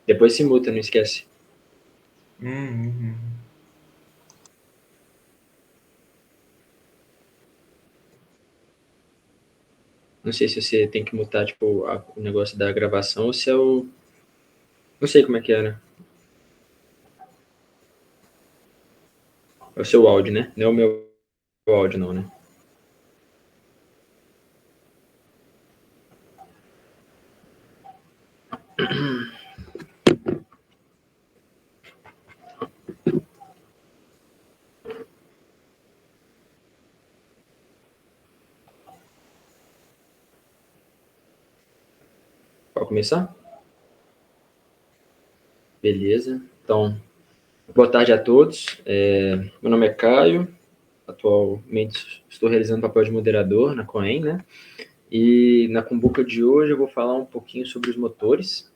Depois se muta, não esquece. Uhum. Não sei se você tem que mutar, tipo, o negócio da gravação ou se é o... Não sei como é que era. É o seu áudio, né? Não é o meu áudio, não, né? Pode começar? Beleza. Então, boa tarde a todos. Meu nome é Caio. Atualmente estou realizando o papel de moderador na Coen, né? E na Cumbuca de hoje eu vou falar um pouquinho sobre os motores.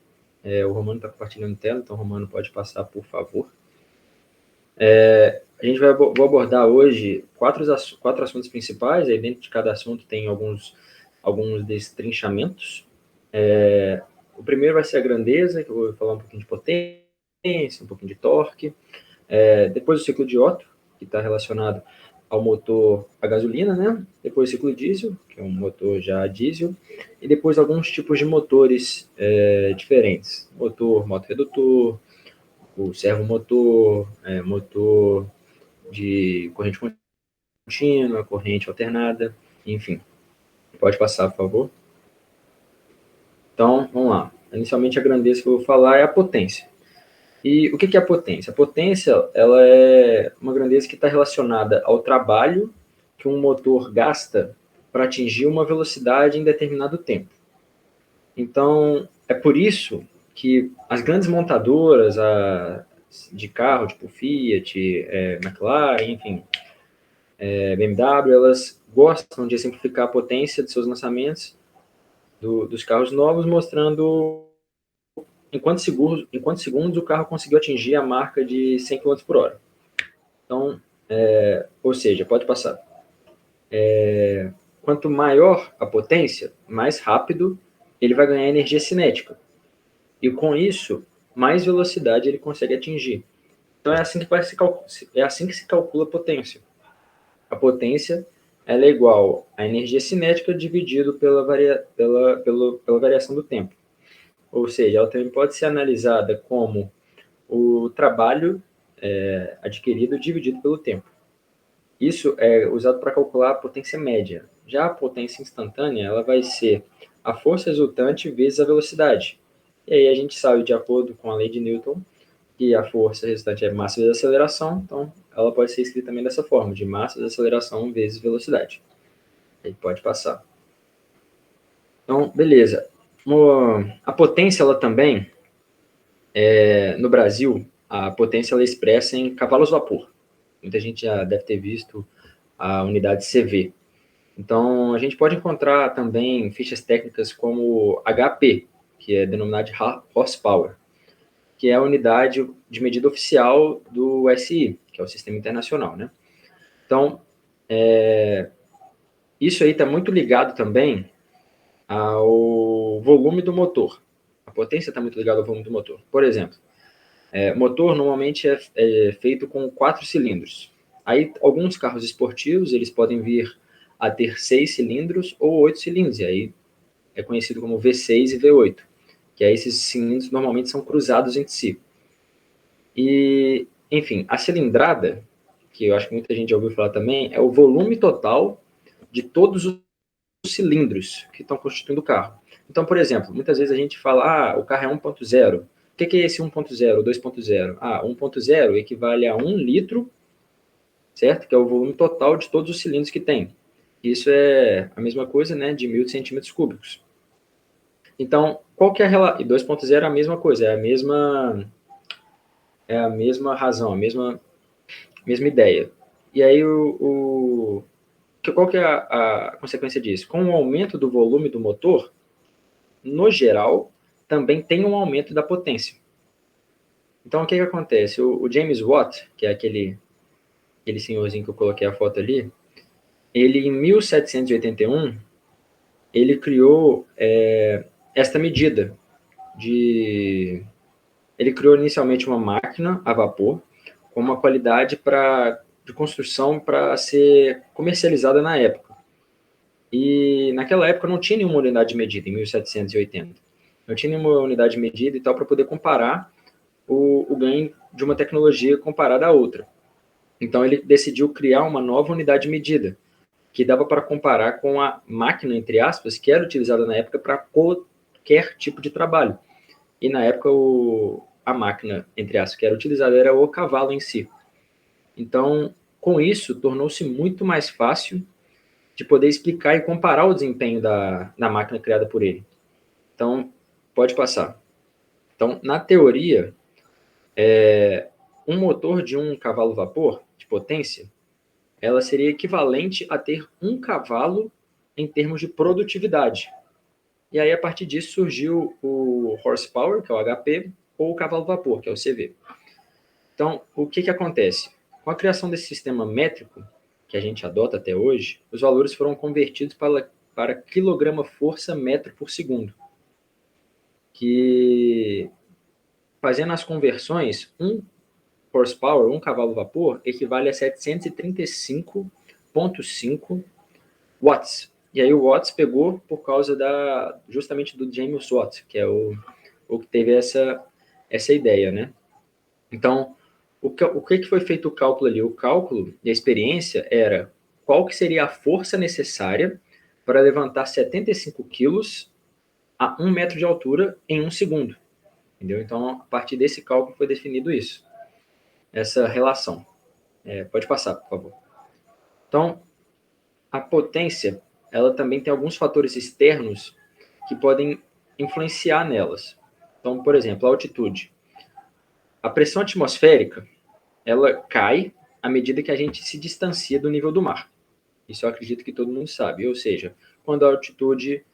O Romano está compartilhando tela, então Romano pode passar, por favor. A gente vou abordar hoje quatro assuntos principais, aí dentro de cada assunto tem alguns destrinchamentos. O primeiro vai ser a grandeza, que eu vou falar um pouquinho de potência, um pouquinho de torque. Depois o ciclo de Otto, que está relacionado ao motor a gasolina, né? Depois o ciclo diesel, que é um motor já a diesel. E depois alguns tipos de motores diferentes. Motor redutor, o servomotor, motor de corrente contínua, corrente alternada, enfim. Pode passar, por favor. Então, vamos lá. Inicialmente, a grandeza que eu vou falar é a potência. E o que é a potência? A potência ela é uma grandeza que está relacionada ao trabalho que um motor gasta para atingir uma velocidade em determinado tempo. Então, é por isso que as grandes montadoras de carro, tipo Fiat, McLaren, enfim, BMW, elas gostam de exemplificar a potência de seus lançamentos dos carros novos, mostrando em quantos segundos o carro conseguiu atingir a marca de 100 km por hora. Então, ou seja, pode passar. Quanto maior a potência, mais rápido ele vai ganhar energia cinética. E com isso, mais velocidade ele consegue atingir. Então é assim que se calcula a potência. A potência ela é igual à energia cinética dividido pela variação do tempo. Ou seja, ela também pode ser analisada como o trabalho adquirido dividido pelo tempo. Isso é usado para calcular a potência média. Já a potência instantânea, ela vai ser a força resultante vezes a velocidade. E aí a gente sabe, de acordo com a lei de Newton, que a força resultante é massa vezes aceleração, então ela pode ser escrita também dessa forma, de massa vezes aceleração vezes velocidade. Aí pode passar. Então, beleza. A potência, ela também, no Brasil, a potência ela é expressa em cavalos vapor. Muita gente já deve ter visto a unidade CV. Então, a gente pode encontrar também fichas técnicas como HP, que é denominada de horsepower, que é a unidade de medida oficial do SI, que é o Sistema Internacional, né? Então, isso aí está muito ligado também ao volume do motor. A potência está muito ligada ao volume do motor. Por exemplo, motor normalmente é feito com 4 cilindros. Aí, alguns carros esportivos, eles podem vir a ter 6 cilindros ou 8 cilindros, e aí é conhecido como V6 e V8, que aí esses cilindros normalmente são cruzados entre si. E, enfim, a cilindrada, que eu acho que muita gente já ouviu falar também, é o volume total de todos os cilindros que estão constituindo o carro. Então, por exemplo, muitas vezes a gente fala, o carro é 1.0. O que é esse 1.0, 2.0? 1.0 equivale a 1 litro, certo? Que é o volume total de todos os cilindros que tem. Isso é a mesma coisa, né, de 1.000 centímetros cúbicos. Então, qual que é a relação? E 2.0 é a mesma coisa, é a mesma razão, a mesma ideia. E aí, qual que é a consequência disso? Com o aumento do volume do motor, no geral, também tem um aumento da potência. Então, o que acontece? O James Watt, que é aquele senhorzinho que eu coloquei a foto ali, ele, em 1781, ele criou esta medida de ele criou inicialmente uma máquina a vapor com uma qualidade de construção para ser comercializada na época. E naquela época não tinha nenhuma unidade de medida, em 1780. Não tinha nenhuma unidade de medida e tal para poder comparar o ganho de uma tecnologia comparada à outra. Então ele decidiu criar uma nova unidade de medida, que dava para comparar com a máquina, entre aspas, que era utilizada na época para qualquer tipo de trabalho. E na época a máquina, entre aspas, que era utilizada era o cavalo em si. Então, com isso, tornou-se muito mais fácil de poder explicar e comparar o desempenho da máquina criada por ele. Então, pode passar. Então, na teoria, um motor de um cavalo vapor, de potência, ela seria equivalente a ter um cavalo em termos de produtividade. E aí, a partir disso, surgiu o horsepower, que é o HP, ou o cavalo vapor, que é o CV. Então, o que acontece? Com a criação desse sistema métrico, que a gente adota até hoje, os valores foram convertidos para quilograma-força metro por segundo, que, fazendo as conversões, um horsepower, um cavalo vapor, equivale a 735,5 watts. E aí o Watts pegou por causa justamente do James Watt, que é o que teve essa ideia, né? Então, o que foi feito o cálculo ali? O cálculo e a experiência era qual que seria a força necessária para levantar 75 quilos a 1 metro de altura em 1 segundo. Entendeu? Então, a partir desse cálculo foi definido isso, essa relação. Pode passar, por favor. Então, a potência, ela também tem alguns fatores externos que podem influenciar nelas. Então, por exemplo, a altitude. A pressão atmosférica, ela cai à medida que a gente se distancia do nível do mar. Isso eu acredito que todo mundo sabe. Ou seja, quando a altitude,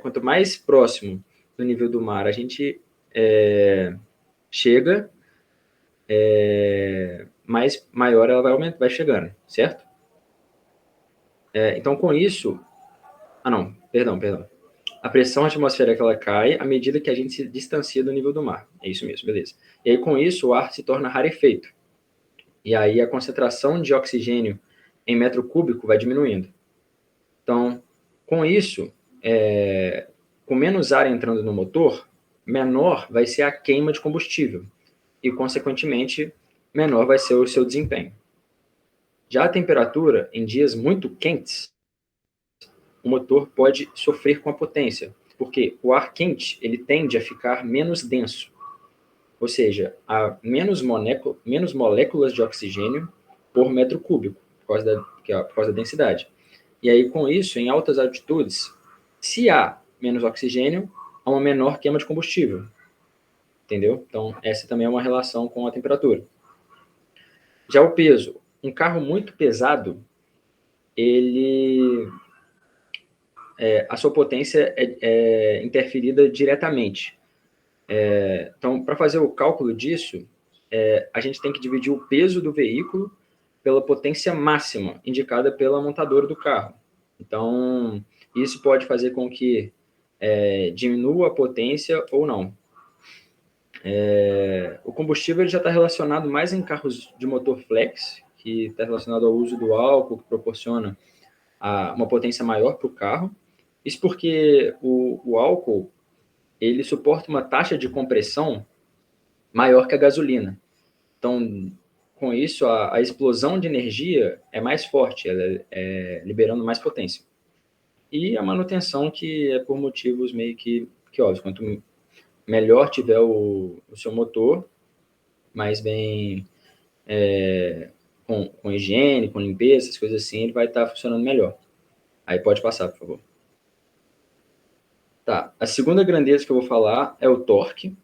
quanto mais próximo do nível do mar a gente chega, mais maior ela vai chegando, certo? Então, com isso... Ah, não, perdão. A pressão atmosférica ela cai à medida que a gente se distancia do nível do mar. É isso mesmo, beleza. E aí, com isso, o ar se torna rarefeito. E aí, a concentração de oxigênio em metro cúbico vai diminuindo. Então, com isso, com menos ar entrando no motor, menor vai ser a queima de combustível. E, consequentemente, menor vai ser o seu desempenho. Já a temperatura, em dias muito quentes, o motor pode sofrer com a potência, porque o ar quente ele tende a ficar menos denso, ou seja, há menos moléculas de oxigênio por metro cúbico, por causa da densidade. E aí, com isso, em altas altitudes, se há menos oxigênio, há uma menor queima de combustível. Entendeu? Então, essa também é uma relação com a temperatura. Já o peso. Um carro muito pesado, a sua potência é interferida diretamente. Então, para fazer o cálculo disso, a gente tem que dividir o peso do veículo pela potência máxima indicada pela montadora do carro. Então, isso pode fazer com que diminua a potência ou não. O combustível ele já está relacionado mais em carros de motor flex, que está relacionado ao uso do álcool, que proporciona uma potência maior para o carro. Isso porque o álcool ele suporta uma taxa de compressão maior que a gasolina. Então, com isso, a explosão de energia é mais forte, ela liberando mais potência. E a manutenção, que é por motivos meio que óbvios. Quanto melhor tiver o seu motor, mais bem com higiene, com limpeza, essas coisas assim, ele vai estar funcionando melhor. Aí pode passar, por favor. Tá, a segunda grandeza que eu vou falar é o torque.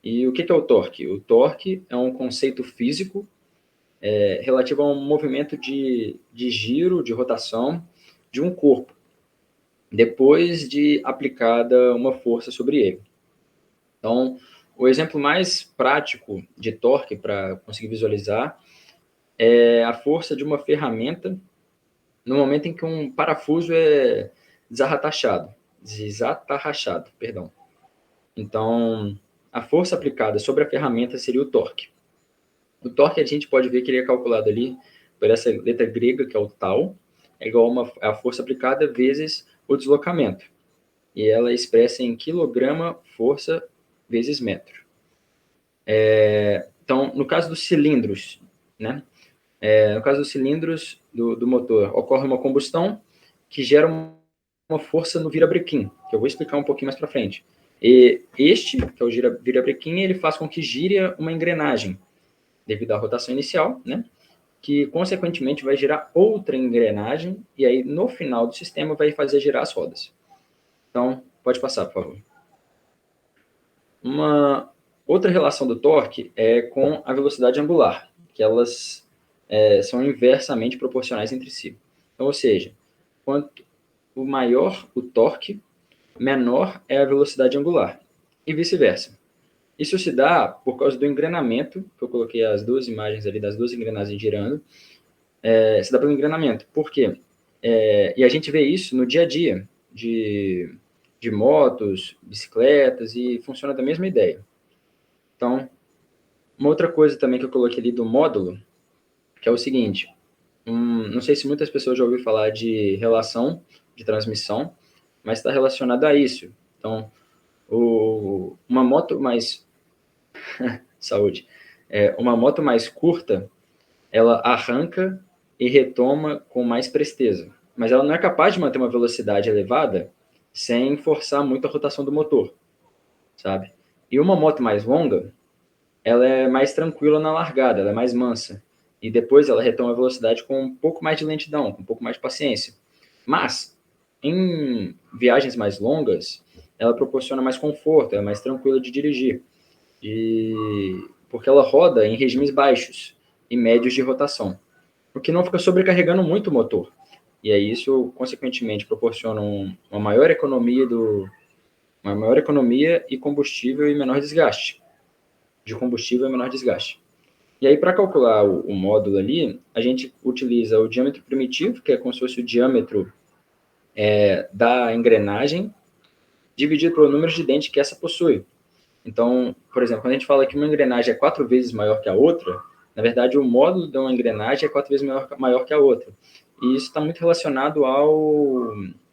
E o que é o torque? O torque é um conceito físico relativo a um movimento de giro, de rotação de um corpo, depois de aplicada uma força sobre ele. Então, o exemplo mais prático de torque para conseguir visualizar é a força de uma ferramenta no momento em que um parafuso é desatarrachado, perdão. Então, a força aplicada sobre a ferramenta seria o torque. O torque a gente pode ver que ele é calculado ali por essa letra grega, que é o tal, é igual a força aplicada vezes o deslocamento. E ela é expressa em quilograma força vezes metro. Então, no caso dos cilindros, né? No caso dos cilindros do motor, ocorre uma combustão que gera uma força no virabrequim, que eu vou explicar um pouquinho mais para frente. E este, que é o virabrequim, ele faz com que gire uma engrenagem, devido à rotação inicial, né? Que, consequentemente, vai gerar outra engrenagem, e aí, no final do sistema, vai fazer girar as rodas. Então, pode passar, por favor. Uma outra relação do torque é com a velocidade angular, que elas são inversamente proporcionais entre si. Então, ou seja, quanto maior o torque, menor é a velocidade angular, e vice-versa. Isso se dá por causa do engrenamento, que eu coloquei as duas imagens ali das duas engrenagens girando, se dá pelo engrenamento. Por quê? E a gente vê isso no dia a dia de motos, bicicletas, e funciona da mesma ideia. Então, uma outra coisa também que eu coloquei ali do módulo, que é o seguinte, não sei se muitas pessoas já ouviram falar de relação de transmissão, mas está relacionado a isso. Então, uma moto mais... Saúde. Uma moto mais curta, ela arranca e retoma com mais presteza. Mas ela não é capaz de manter uma velocidade elevada sem forçar muito a rotação do motor, sabe? E uma moto mais longa, ela é mais tranquila na largada, ela é mais mansa. E depois ela retoma a velocidade com um pouco mais de lentidão, com um pouco mais de paciência. Mas, em viagens mais longas, ela proporciona mais conforto, é mais tranquila de dirigir. Porque ela roda em regimes baixos e médios de rotação, o que não fica sobrecarregando muito o motor. E aí isso, consequentemente, proporciona uma maior economia e combustível e menor desgaste. De combustível e menor desgaste. E aí, para calcular o módulo ali, a gente utiliza o diâmetro primitivo, que é como se fosse o diâmetro da engrenagem, dividido pelo número de dentes que essa possui. Então, por exemplo, quando a gente fala que uma engrenagem é 4 vezes maior que a outra, na verdade, o módulo de uma engrenagem é 4 vezes maior que a outra. E isso está muito relacionado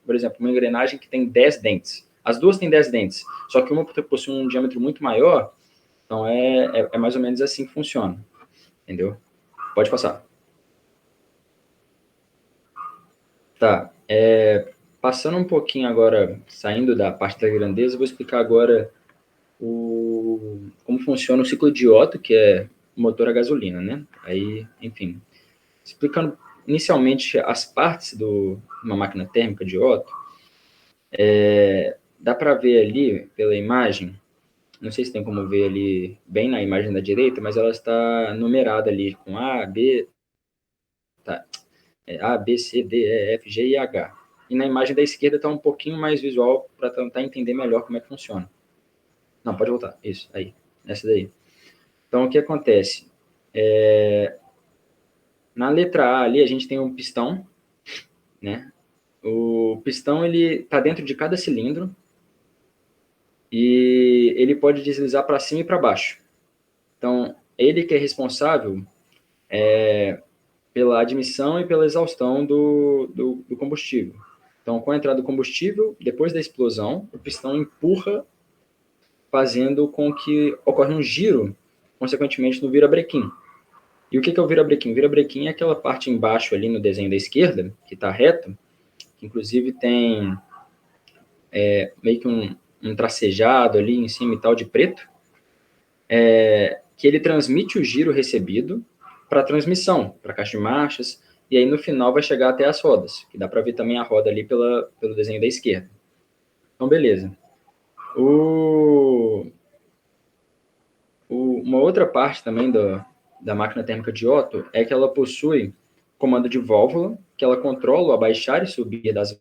por exemplo, uma engrenagem que tem 10 dentes. As duas têm 10 dentes, só que uma possui um diâmetro muito maior, então é mais ou menos assim que funciona. Entendeu? Pode passar. Tá. Passando um pouquinho agora, saindo da parte da grandeza, vou explicar agora como funciona o ciclo de Otto, que é o motor a gasolina, né? Aí, enfim, explicando inicialmente as partes de uma máquina térmica de Otto, dá para ver ali pela imagem, não sei se tem como ver ali bem na imagem da direita, mas ela está numerada ali com A, B, tá, A, B, C, D, E, F, G e H. E na imagem da esquerda está um pouquinho mais visual para tentar entender melhor como é que funciona. Não, pode voltar. Isso, aí. Essa daí. Então, o que acontece? Na letra A ali, a gente tem um pistão, né? O pistão, ele está dentro de cada cilindro e ele pode deslizar para cima e para baixo. Então, ele que é responsável pela admissão e pela exaustão do combustível. Então, com a entrada do combustível, depois da explosão, o pistão empurra, fazendo com que ocorra um giro, consequentemente, no virabrequim. E o que é o virabrequim? O virabrequim é aquela parte embaixo ali no desenho da esquerda, que está reto, que inclusive tem meio que um tracejado ali em cima e tal de preto, que ele transmite o giro recebido para a transmissão, para a caixa de marchas, e aí no final vai chegar até as rodas, que dá para ver também a roda ali pelo desenho da esquerda. Então, beleza. Uma outra parte também da máquina térmica de Otto é que ela possui comando de válvula, que ela controla o abaixar e subir das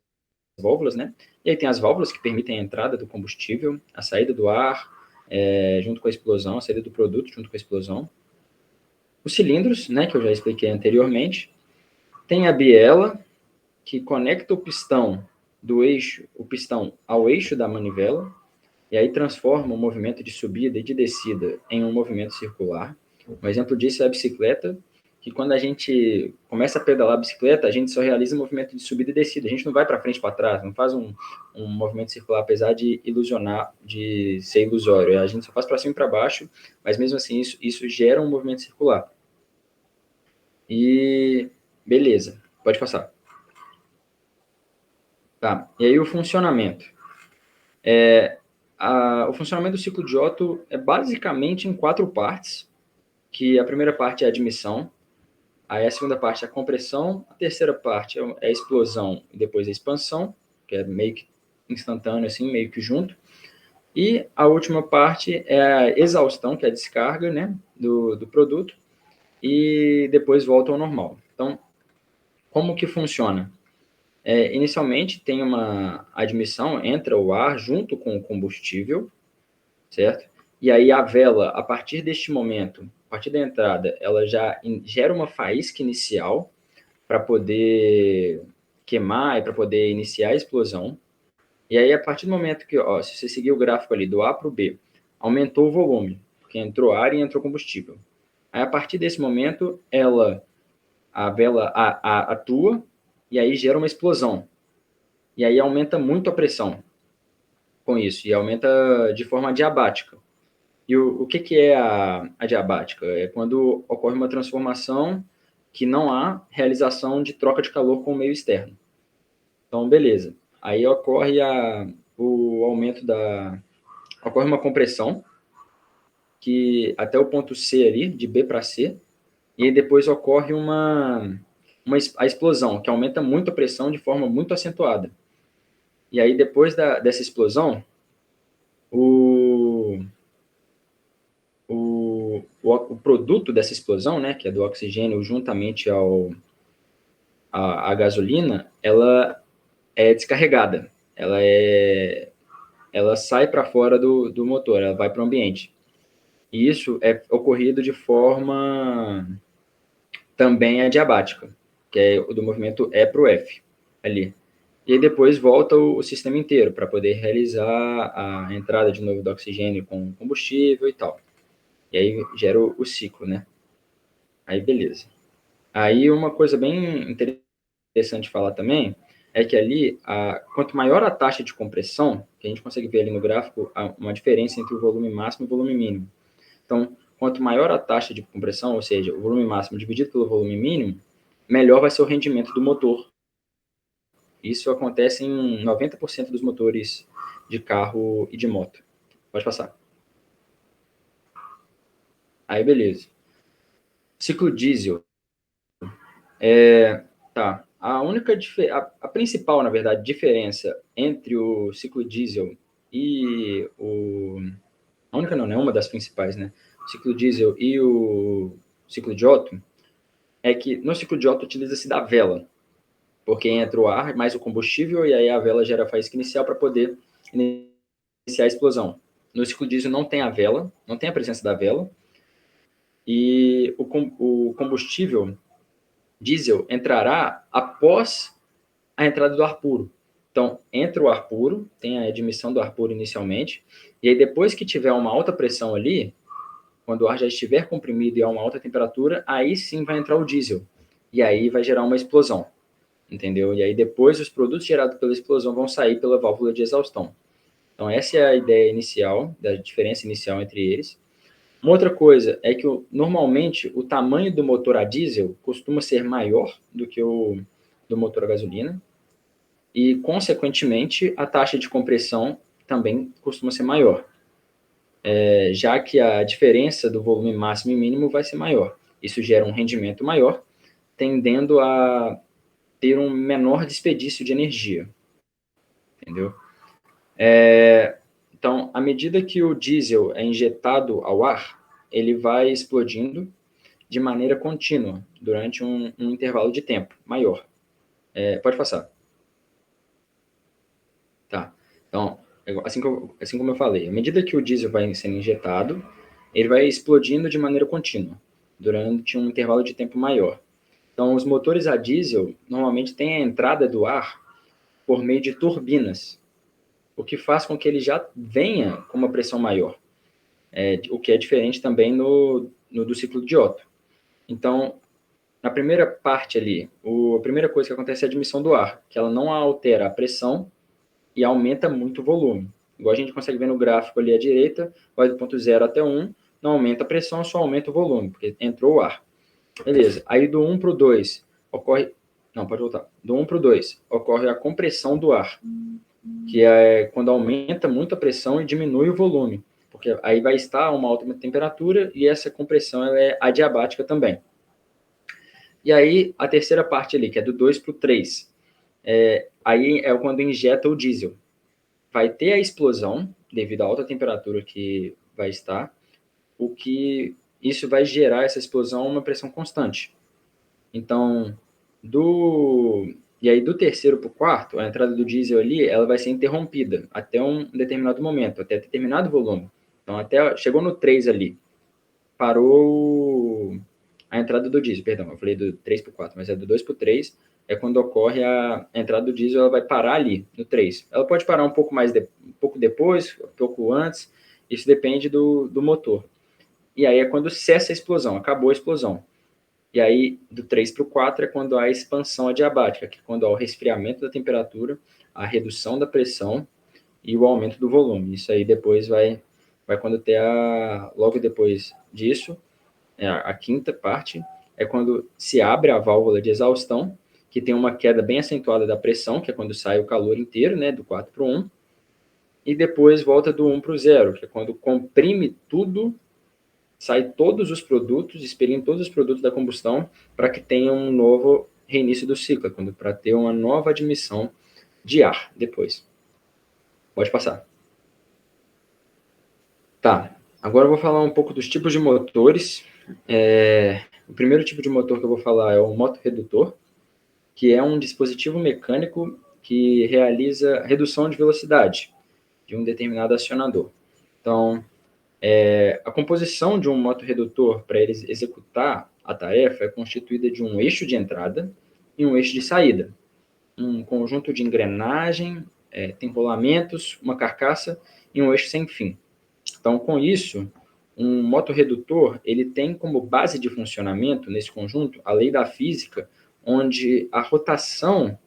válvulas, né? E aí tem as válvulas que permitem a entrada do combustível, a saída do ar, junto com a explosão, a saída do produto junto com a explosão. Os cilindros, né, que eu já expliquei anteriormente. Tem a biela, que conecta o pistão ao eixo da manivela. e aí transforma o movimento de subida e de descida em um movimento circular. Um exemplo disso é a bicicleta, que quando a gente começa a pedalar a bicicleta, a gente só realiza o movimento de subida e descida. A gente não vai para frente e para trás, não faz um movimento circular, apesar de ilusionar, de ser ilusório. A gente só faz para cima e para baixo, mas mesmo assim isso gera um movimento circular. E beleza, pode passar. Tá, e aí o funcionamento. O funcionamento do ciclo de Otto é basicamente em 4 partes, que a primeira parte é a admissão, aí a segunda parte é a compressão, a terceira parte é a explosão e depois a expansão, que é meio que instantâneo, assim, meio que junto. E a última parte é a exaustão, que é a descarga, né, do produto, e depois volta ao normal. Então, como que funciona? Inicialmente tem uma admissão, entra o ar junto com o combustível, certo? E aí a vela, a partir deste momento, a partir da entrada, ela já gera uma faísca inicial para poder queimar e para poder iniciar a explosão. E aí, a partir do momento que, ó, se você seguir o gráfico ali do A para o B, aumentou o volume, porque entrou ar e entrou combustível. Aí, a partir desse momento, a vela atua e aí gera uma explosão. E aí aumenta muito a pressão com isso, e aumenta de forma diabática. E o que, que é a diabática? É quando ocorre uma transformação que não há realização de troca de calor com o meio externo. Então, beleza. Aí o aumento da... Ocorre uma compressão, que até o ponto C ali, de B para C, e aí depois ocorre a explosão, que aumenta muito a pressão de forma muito acentuada. E aí, depois dessa explosão, o, o produto dessa explosão, né, que é do oxigênio juntamente a gasolina, ela é descarregada. Ela sai para fora do motor, ela vai para o ambiente. E isso é ocorrido de forma também adiabática, que é o do movimento E para o F, ali. E aí depois volta o sistema inteiro para poder realizar a entrada de novo do oxigênio com combustível e tal. E aí gera o ciclo, né? Aí beleza. Aí uma coisa bem interessante falar também é que ali, quanto maior a taxa de compressão, que a gente consegue ver ali no gráfico, uma diferença entre o volume máximo e o volume mínimo. Então, quanto maior a taxa de compressão, ou seja, o volume máximo dividido pelo volume mínimo, melhor vai ser o rendimento do motor. Isso acontece em 90% dos motores de carro e de moto. Pode passar. Aí, beleza. Ciclo diesel. Tá. A principal, na verdade, diferença entre o ciclo diesel e o... A única não, né? Uma das principais, né? O ciclo diesel e o ciclo de Otto é que no ciclo de Otto utiliza-se da vela, porque entra o ar mais o combustível e aí a vela gera a faísca inicial para poder iniciar a explosão. No ciclo diesel não tem a vela, não tem a presença da vela, e o combustível diesel entrará após a entrada do ar puro. Então, entra o ar puro, tem a admissão do ar puro inicialmente, e aí depois que tiver uma alta pressão ali, quando o ar já estiver comprimido e a uma alta temperatura, aí sim vai entrar o diesel. E aí vai gerar uma explosão, entendeu? E aí depois os produtos gerados pela explosão vão sair pela válvula de exaustão. Então essa é a ideia inicial, da diferença inicial entre eles. Uma outra coisa é que normalmente o tamanho do motor a diesel costuma ser maior do que o do motor a gasolina e, consequentemente, a taxa de compressão também costuma ser maior, já que a diferença do volume máximo e mínimo vai ser maior. Isso gera um rendimento maior, tendendo a ter um menor desperdício de energia, entendeu? Então, à medida que o diesel é injetado ao ar, ele vai explodindo de maneira contínua durante um intervalo de tempo maior. Pode passar. Tá. Então, assim como eu falei, à medida que o diesel vai sendo injetado, ele vai explodindo de maneira contínua durante um intervalo de tempo maior. Então, os motores a diesel normalmente têm a entrada do ar por meio de turbinas. o que faz com que ele já venha com uma pressão maior, o que é diferente também no do ciclo de Otto. Então, na primeira parte ali, a primeira coisa que acontece é a admissão do ar, que ela não altera a pressão e aumenta muito o volume. Igual a gente consegue ver no gráfico ali à direita, vai do ponto 0 até 1, não aumenta a pressão, só aumenta o volume, porque entrou o ar. Beleza. Aí do 1 para o 2, ocorre... Não, pode voltar. Do 1 para o 2, ocorre a compressão do ar, que é quando aumenta muito a pressão e diminui o volume, porque aí vai estar uma alta temperatura e essa compressão ela é adiabática também. E aí a terceira parte ali, que é do 2 para o 3, aí é quando injeta o diesel. Vai ter a explosão devido à alta temperatura que vai estar, o que isso vai gerar essa explosão uma pressão constante. Então, e aí do terceiro para o quarto, a entrada do diesel ali, ela vai ser interrompida até um determinado momento, até determinado volume. Então, chegou no 3 ali, parou a entrada do diesel, perdão, eu falei do 3 para o 4, mas é do 2 para o 3, é quando ocorre a entrada do diesel, ela vai parar ali, no 3. Ela pode parar um pouco um pouco depois, um pouco antes, isso depende do motor. E aí é quando cessa a explosão, acabou a explosão. E aí, do 3 para o 4 é quando há a expansão adiabática, que é quando há o resfriamento da temperatura, a redução da pressão e o aumento do volume. Isso aí depois vai quando ter logo depois disso, a quinta parte, é quando se abre a válvula de exaustão, que tem uma queda bem acentuada da pressão, que é quando sai o calor inteiro, né, do 4 para o 1, e depois volta do 1 para o 0, que é quando comprime tudo, sai todos os produtos, expelindo todos os produtos da combustão, para que tenha um novo reinício do ciclo, para ter uma nova admissão de ar depois. Pode passar. Tá, agora eu vou falar um pouco dos tipos de motores. O primeiro tipo de motor que eu vou falar é o motorredutor, que é um dispositivo mecânico que realiza redução de velocidade de um determinado acionador. Então, a composição de um motorredutor para ele executar a tarefa é constituída de um eixo de entrada e um eixo de saída, um conjunto de engrenagem, tem rolamentos, uma carcaça e um eixo sem fim. Então, com isso, um motorredutor ele tem como base de funcionamento nesse conjunto a lei da física, onde a rotação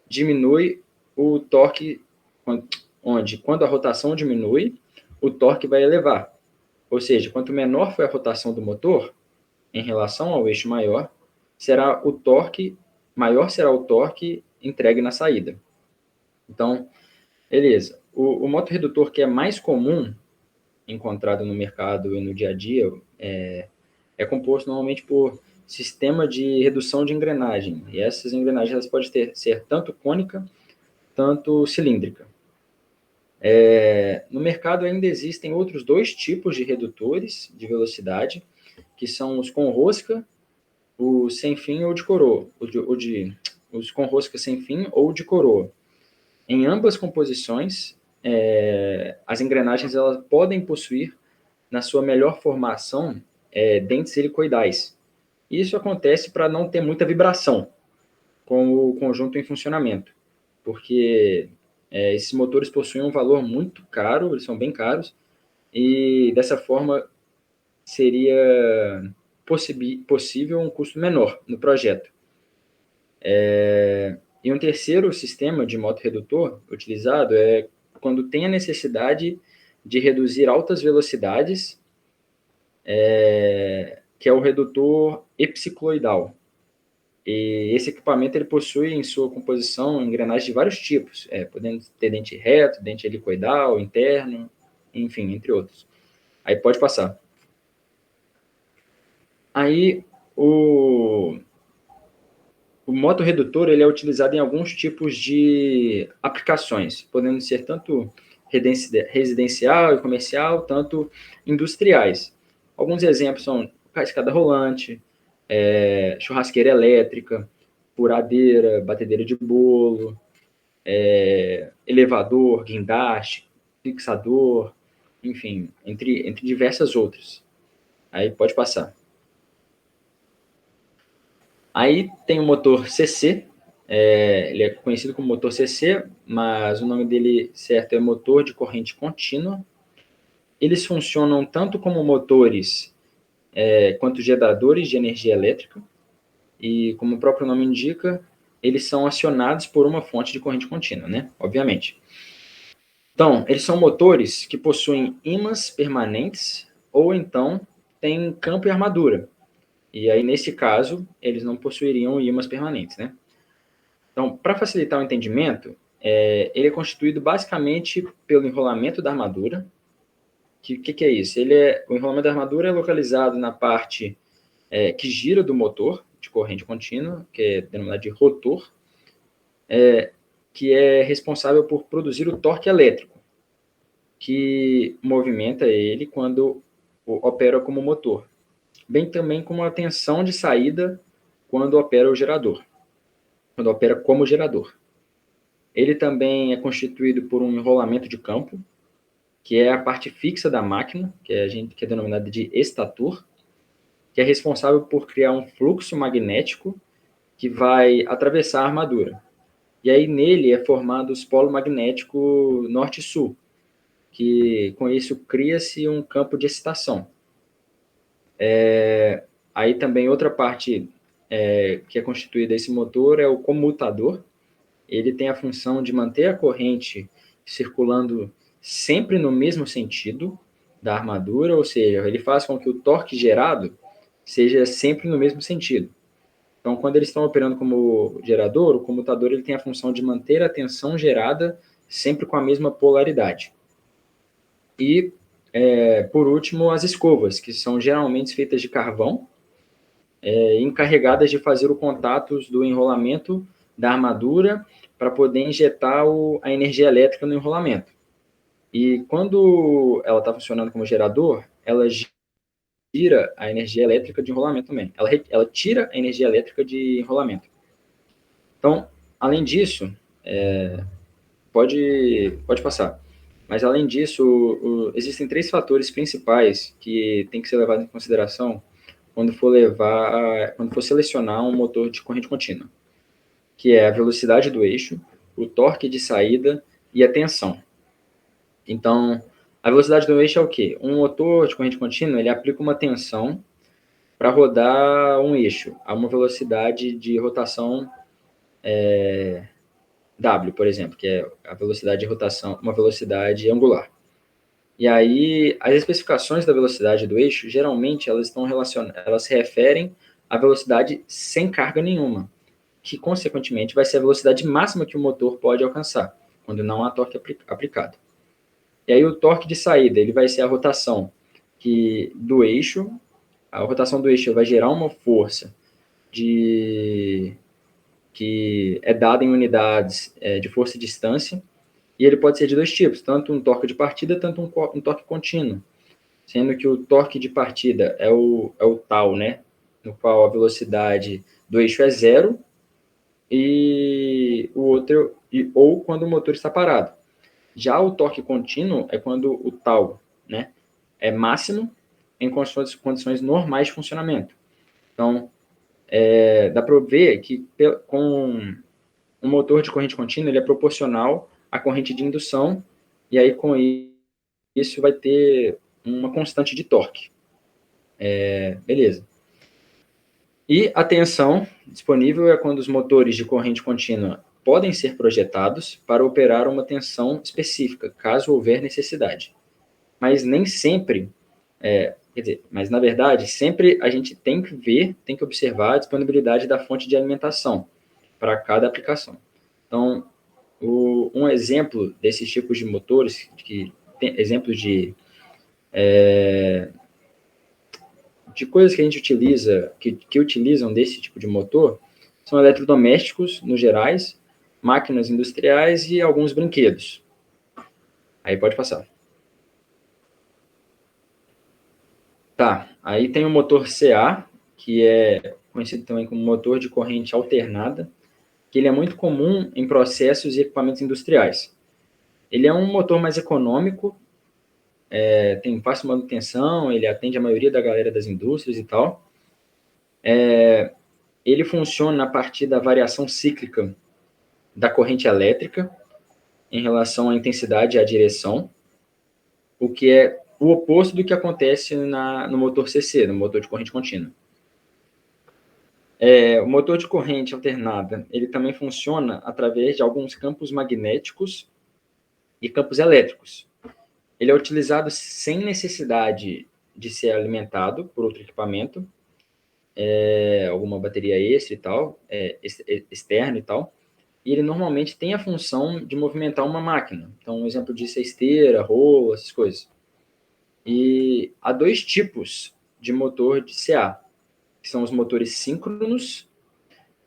diminui o torque, quando a rotação diminui, o torque vai elevar. Ou seja, quanto menor for a rotação do motor em relação ao eixo maior, maior será o torque entregue na saída. Então, beleza. O motorredutor que é mais comum encontrado no mercado e no dia a dia é composto normalmente por sistema de redução de engrenagem. E essas engrenagens elas podem ser tanto cônica, tanto cilíndrica. No mercado ainda existem outros dois tipos de redutores de velocidade, que são os com rosca, o sem fim ou de coroa, os com rosca sem fim ou de coroa. Em ambas composições, as engrenagens elas podem possuir, na sua melhor formação, dentes helicoidais. Isso acontece para não ter muita vibração com o conjunto em funcionamento, porque esses motores possuem um valor muito caro, eles são bem caros, e dessa forma seria possível um custo menor no projeto. E um terceiro sistema de motorredutor utilizado é quando tem a necessidade de reduzir altas velocidades, que é o redutor epsicloidal. E esse equipamento ele possui em sua composição engrenagens de vários tipos, podendo ter dente reto, dente helicoidal, interno, enfim, entre outros. Aí pode passar. Aí o motorredutor ele é utilizado em alguns tipos de aplicações, podendo ser tanto residencial e comercial, tanto industriais. Alguns exemplos são escada rolante, churrasqueira elétrica, furadeira, batedeira de bolo, elevador, guindaste, fixador, enfim, entre diversas outras. Aí pode passar. Aí tem o motor CC, Ele é conhecido como motor CC, mas o nome dele certo é motor de corrente contínua. Eles funcionam tanto como motores quanto geradores de energia elétrica, e como o próprio nome indica, eles são acionados por uma fonte de corrente contínua, né? Obviamente. Então, eles são motores que possuem ímãs permanentes ou então têm campo e armadura. E aí, nesse caso, eles não possuiriam ímãs permanentes, né? Então, para facilitar o entendimento, ele é constituído basicamente pelo enrolamento da armadura. Que é isso? O enrolamento da armadura é localizado na parte que gira do motor de corrente contínua, que é denominado de rotor, que é responsável por produzir o torque elétrico, que movimenta ele quando opera como motor, bem também como a tensão de saída quando opera o gerador, quando opera como gerador. Ele também é constituído por um enrolamento de campo, que é a parte fixa da máquina, que é denominada de estator, que é responsável por criar um fluxo magnético que vai atravessar a armadura. E aí nele é formado o polo magnético norte-sul, que com isso cria-se um campo de excitação. Aí também outra parte que é constituída desse motor é o comutador. Ele tem a função de manter a corrente circulando sempre no mesmo sentido da armadura, ou seja, ele faz com que o torque gerado seja sempre no mesmo sentido. Então, quando eles estão operando como gerador, o comutador ele tem a função de manter a tensão gerada sempre com a mesma polaridade. E, por último, as escovas, que são geralmente feitas de carvão, encarregadas de fazer o contato do enrolamento da armadura para poder injetar a energia elétrica no enrolamento. E quando ela está funcionando como gerador, ela gira a energia elétrica de enrolamento também. Ela tira a energia elétrica de enrolamento. Então, além disso, pode passar. Mas, além disso, existem 3 fatores principais que tem que ser levados em consideração quando for selecionar um motor de corrente contínua, que é a velocidade do eixo, o torque de saída e a tensão. Então, a velocidade do eixo é o quê? Um motor de corrente contínua, ele aplica uma tensão para rodar um eixo a uma velocidade de rotação W, por exemplo, que é a velocidade de rotação, uma velocidade angular. E aí, as especificações da velocidade do eixo, geralmente, elas se referem à velocidade sem carga nenhuma, que, consequentemente, vai ser a velocidade máxima que o motor pode alcançar, quando não há torque aplicado. E aí, o torque de saída, ele vai ser a rotação do eixo. A rotação do eixo vai gerar uma força que é dada em unidades de força e distância, e ele pode ser de 2 tipos, tanto um torque de partida, tanto um torque contínuo, sendo que o torque de partida é o tal, né, no qual a velocidade do eixo é 0, e o outro, ou quando o motor está parado. Já o torque contínuo é quando o tal, né, é máximo em condições normais de funcionamento. Então, dá para ver que com um motor de corrente contínua ele é proporcional à corrente de indução, e aí com isso vai ter uma constante de torque. Beleza. E a tensão disponível é quando os motores de corrente contínua podem ser projetados para operar uma tensão específica, caso houver necessidade. Mas nem sempre, mas na verdade, sempre a gente tem que observar a disponibilidade da fonte de alimentação para cada aplicação. Então, um exemplo desses tipos de motores, exemplos de coisas que a gente utiliza, que utilizam desse tipo de motor, são eletrodomésticos, no gerais, máquinas industriais e alguns brinquedos. Aí pode passar. Tá, aí tem o motor CA, que é conhecido também como motor de corrente alternada, que ele é muito comum em processos e equipamentos industriais. Ele é um motor mais econômico, tem fácil manutenção, ele atende a maioria da galera das indústrias e tal. ele funciona a partir da variação cíclica da corrente elétrica em relação à intensidade e à direção, o que é o oposto do que acontece no motor CC, no motor de corrente contínua. O motor de corrente alternada, ele também funciona através de alguns campos magnéticos e campos elétricos. Ele é utilizado sem necessidade de ser alimentado por outro equipamento, alguma bateria extra e tal, externa e tal, e ele normalmente tem a função de movimentar uma máquina. Então, um exemplo disso é esteira, rolo, essas coisas. E há dois tipos de motor de CA, que são os motores síncronos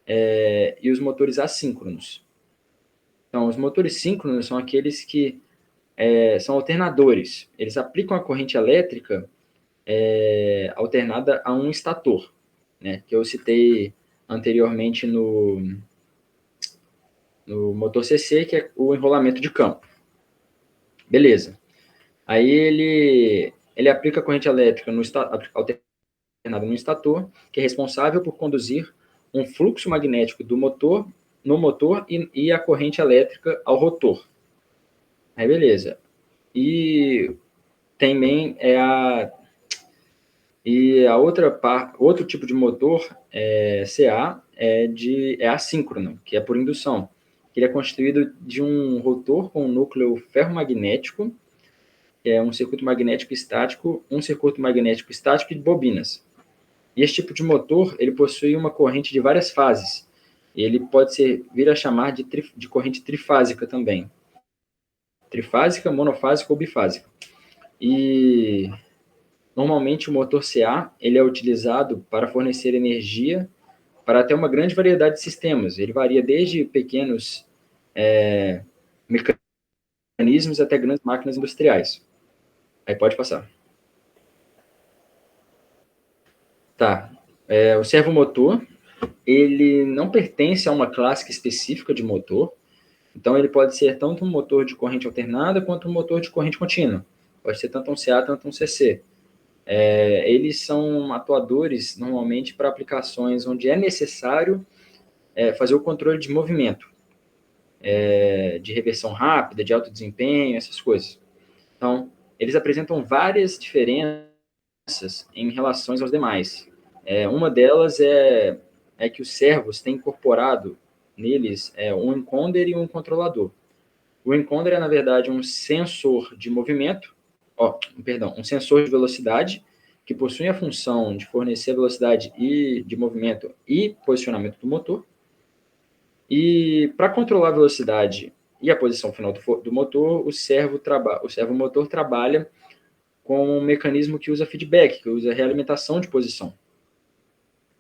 e os motores assíncronos. Então, os motores síncronos são aqueles que são alternadores. Eles aplicam a corrente elétrica alternada a um estator, né, que eu citei anteriormente no motor CC, que é o enrolamento de campo. Beleza. Aí ele aplica a corrente elétrica alternada no estator, que é responsável por conduzir um fluxo magnético no motor e a corrente elétrica ao rotor. Aí beleza. E também outro tipo de motor CA é assíncrono, que é por indução. Ele é constituído de um rotor com um núcleo ferromagnético, que é um circuito magnético estático e bobinas. E esse tipo de motor, ele possui uma corrente de várias fases. Ele pode vir a chamar de corrente trifásica também. Trifásica, monofásica ou bifásica. E normalmente o motor CA ele é utilizado para fornecer energia para até uma grande variedade de sistemas. Ele varia desde pequenos mecanismos até grandes máquinas industriais. Aí pode passar. Tá. O servomotor, ele não pertence a uma classe específica de motor, então ele pode ser tanto um motor de corrente alternada quanto um motor de corrente contínua. Pode ser tanto um CA, tanto um CC. Eles são atuadores, normalmente, para aplicações onde é necessário fazer o controle de movimento, de reversão rápida, de alto desempenho, essas coisas. Então, eles apresentam várias diferenças em relação aos demais. Uma delas é que os servos têm incorporado neles um encoder e um controlador. O encoder é, na verdade, um sensor de movimento, um sensor de velocidade, que possui a função de fornecer velocidade de movimento e posicionamento do motor. E para controlar a velocidade e a posição final do motor, o servomotor trabalha com um mecanismo que usa feedback, que usa realimentação de posição.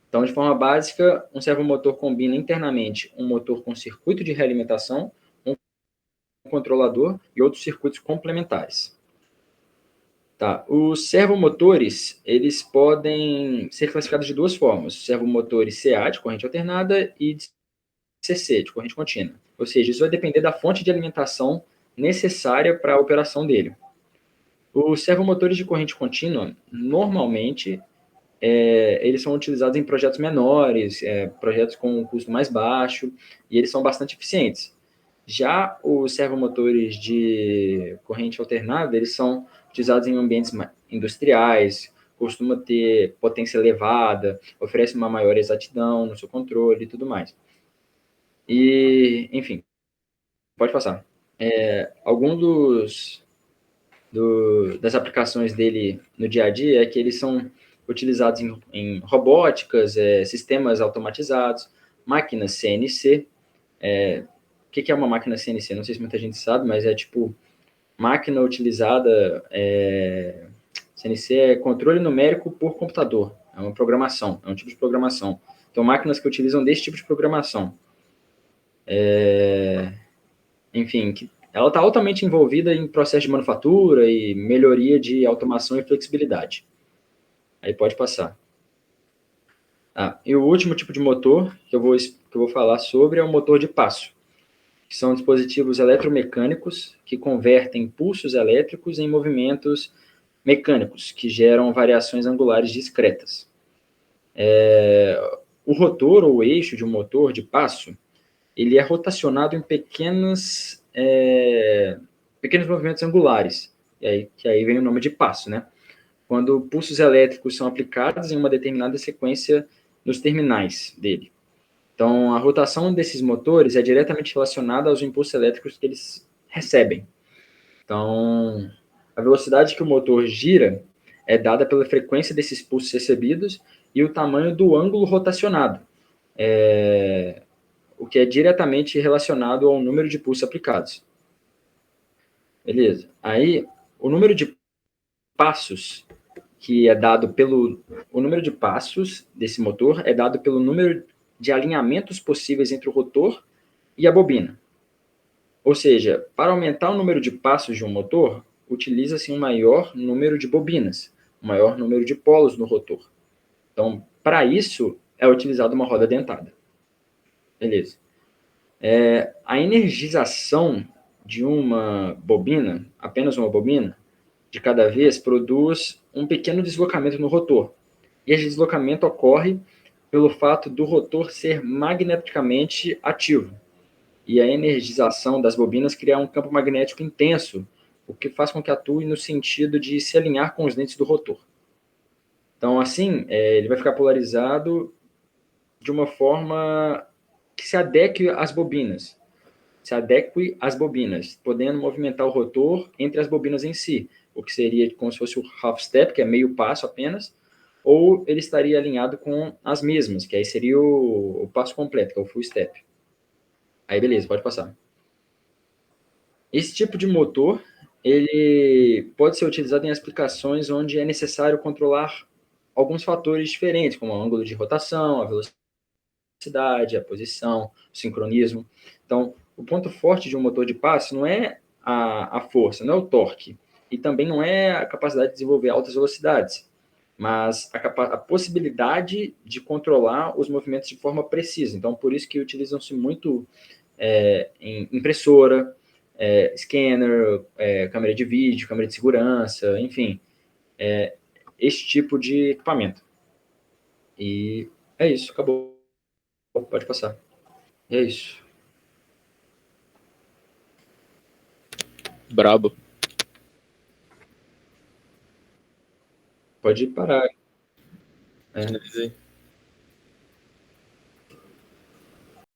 Então, de forma básica, um servomotor combina internamente um motor com circuito de realimentação, um controlador e outros circuitos complementares. Tá. Os servomotores, eles podem ser classificados de duas formas: servomotores CA, de corrente alternada, e de CC, de corrente contínua. Ou seja, isso vai depender da fonte de alimentação necessária para a operação dele. Os servomotores de corrente contínua, normalmente, eles são utilizados em projetos menores, projetos com um custo mais baixo, e eles são bastante eficientes. Já os servomotores de corrente alternada, eles são utilizados em ambientes industriais, costuma ter potência elevada, oferece uma maior exatidão no seu controle e tudo mais. E, enfim, pode passar. Algum das aplicações dele no dia a dia é que eles são utilizados em robóticas, sistemas automatizados, máquinas CNC. O que é uma máquina CNC? Não sei se muita gente sabe, mas é tipo máquina utilizada. CNC é controle numérico por computador. É uma programação, é um tipo de programação. Então, máquinas que utilizam desse tipo de programação. Enfim, ela está altamente envolvida em processo de manufatura e melhoria de automação e flexibilidade. Aí pode passar. E o último tipo de motor que eu vou falar sobre é o motor de passo, que são dispositivos eletromecânicos que convertem pulsos elétricos em movimentos mecânicos, que geram variações angulares discretas. o rotor ou o eixo de um motor de passo, ele é rotacionado em pequenos movimentos angulares, que aí vem o nome de passo, né? Quando pulsos elétricos são aplicados em uma determinada sequência nos terminais dele. Então, a rotação desses motores é diretamente relacionada aos impulsos elétricos que eles recebem. Então, a velocidade que o motor gira é dada pela frequência desses pulsos recebidos e o tamanho do ângulo rotacionado, o que é diretamente relacionado ao número de pulsos aplicados. Beleza. Aí, o número de passos que é dado pelo... O número de passos desse motor é dado pelo número de alinhamentos possíveis entre o rotor e a bobina. Ou seja, para aumentar o número de passos de um motor, utiliza-se um maior número de bobinas, um maior número de polos no rotor. Então, para isso, é utilizada uma roda dentada. Beleza. A energização de uma bobina, apenas uma bobina, de cada vez, produz um pequeno deslocamento no rotor. E esse deslocamento ocorre pelo fato do rotor ser magneticamente ativo. E a energização das bobinas cria um campo magnético intenso, o que faz com que atue no sentido de se alinhar com os dentes do rotor. Então, assim, ele vai ficar polarizado de uma forma que se adeque às bobinas. Se adeque às bobinas, podendo movimentar o rotor entre as bobinas em si, o que seria como se fosse o half step, que é meio passo apenas, ou ele estaria alinhado com as mesmas, que aí seria o passo completo, que é o full step. Aí, beleza, pode passar. Esse tipo de motor, ele pode ser utilizado em aplicações onde é necessário controlar alguns fatores diferentes, como o ângulo de rotação, a velocidade, a posição, o sincronismo. Então, o ponto forte de um motor de passe não é a força, não é o torque, e também não é a capacidade de desenvolver altas velocidades, mas a possibilidade de controlar os movimentos de forma precisa. Então, por isso que utilizam-se muito em impressora, scanner, câmera de vídeo, câmera de segurança, enfim, esse tipo de equipamento. E é isso, acabou. Pode passar. E é isso. Brabo. Pode parar. Finalizei.